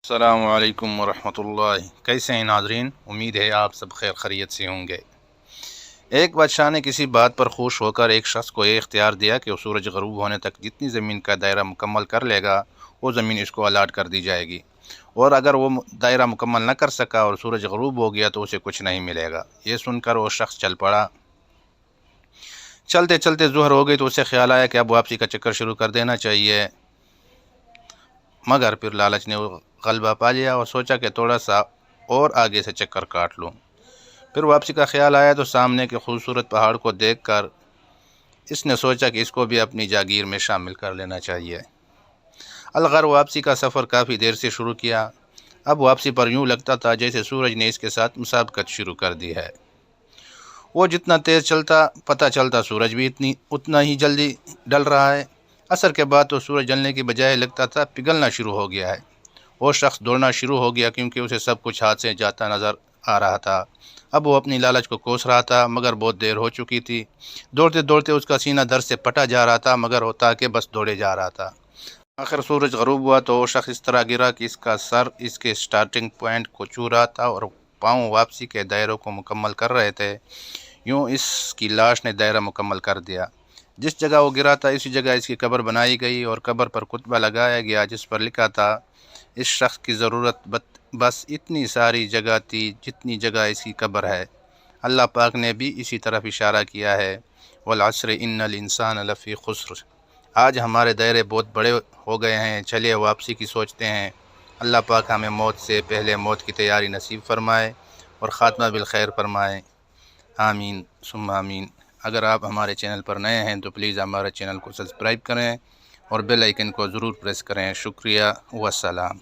السلام علیکم ورحمۃ اللہ، کیسے ہیں ناظرین؟ امید ہے آپ سب خیر خیریت سے ہوں گے۔ ایک بادشاہ نے کسی بات پر خوش ہو کر ایک شخص کو یہ اختیار دیا کہ وہ سورج غروب ہونے تک جتنی زمین کا دائرہ مکمل کر لے گا وہ زمین اس کو الاٹ کر دی جائے گی، اور اگر وہ دائرہ مکمل نہ کر سکا اور سورج غروب ہو گیا تو اسے کچھ نہیں ملے گا۔ یہ سن کر وہ شخص چل پڑا۔ چلتے چلتے ظہر ہو گئی تو اسے خیال آیا کہ اب واپسی کا چکر شروع کر دینا چاہیے، مگر پھر لالچ نے غلبہ پا لیا اور سوچا کہ تھوڑا سا اور آگے سے چکر کاٹ لوں۔ پھر واپسی کا خیال آیا تو سامنے کے خوبصورت پہاڑ کو دیکھ کر اس نے سوچا کہ اس کو بھی اپنی جاگیر میں شامل کر لینا چاہیے۔ الغر واپسی کا سفر کافی دیر سے شروع کیا۔ اب واپسی پر یوں لگتا تھا جیسے سورج نے اس کے ساتھ مسابقت شروع کر دی ہے۔ وہ جتنا تیز چلتا پتہ چلتا سورج بھی اتنا ہی جلدی ڈل رہا ہے۔ عصر کے بعد تو سورج جلنے کی بجائے لگتا تھا پگھلنا شروع ہو گیا ہے۔ وہ شخص دوڑنا شروع ہو گیا کیونکہ اسے سب کچھ ہاتھ سے جاتا نظر آ رہا تھا۔ اب وہ اپنی لالچ کو کوس رہا تھا مگر بہت دیر ہو چکی تھی۔ دوڑتے دوڑتے اس کا سینہ درد سے پٹا جا رہا تھا مگر ہوتا کہ بس دوڑے جا رہا تھا۔ آخر سورج غروب ہوا تو وہ شخص اس طرح گرا کہ اس کا سر اس کے سٹارٹنگ پوائنٹ کو چھو رہا تھا اور پاؤں واپسی کے دائروں کو مکمل کر رہے تھے۔ یوں اس کی لاش نے دائرہ مکمل کر دیا۔ جس جگہ وہ گرا تھا اسی جگہ اس کی قبر بنائی گئی اور قبر پر کتبہ لگایا گیا جس پر لکھا تھا، اس شخص کی ضرورت بس اتنی ساری جگہ تھی جتنی جگہ اس کی قبر ہے۔ اللہ پاک نے بھی اسی طرف اشارہ کیا ہے، والعصر ان الانسان لفی خسر۔ آج ہمارے دائرے بہت بڑے ہو گئے ہیں، چلیے واپسی کی سوچتے ہیں۔ اللہ پاک ہمیں موت سے پہلے موت کی تیاری نصیب فرمائے اور خاتمہ بالخیر فرمائے، آمین ثم آمین۔ اگر آپ ہمارے چینل پر نئے ہیں تو پلیز ہمارے چینل کو سبسکرائب کریں اور بیل آئیکن کو ضرور پریس کریں۔ شکریہ، والسلام۔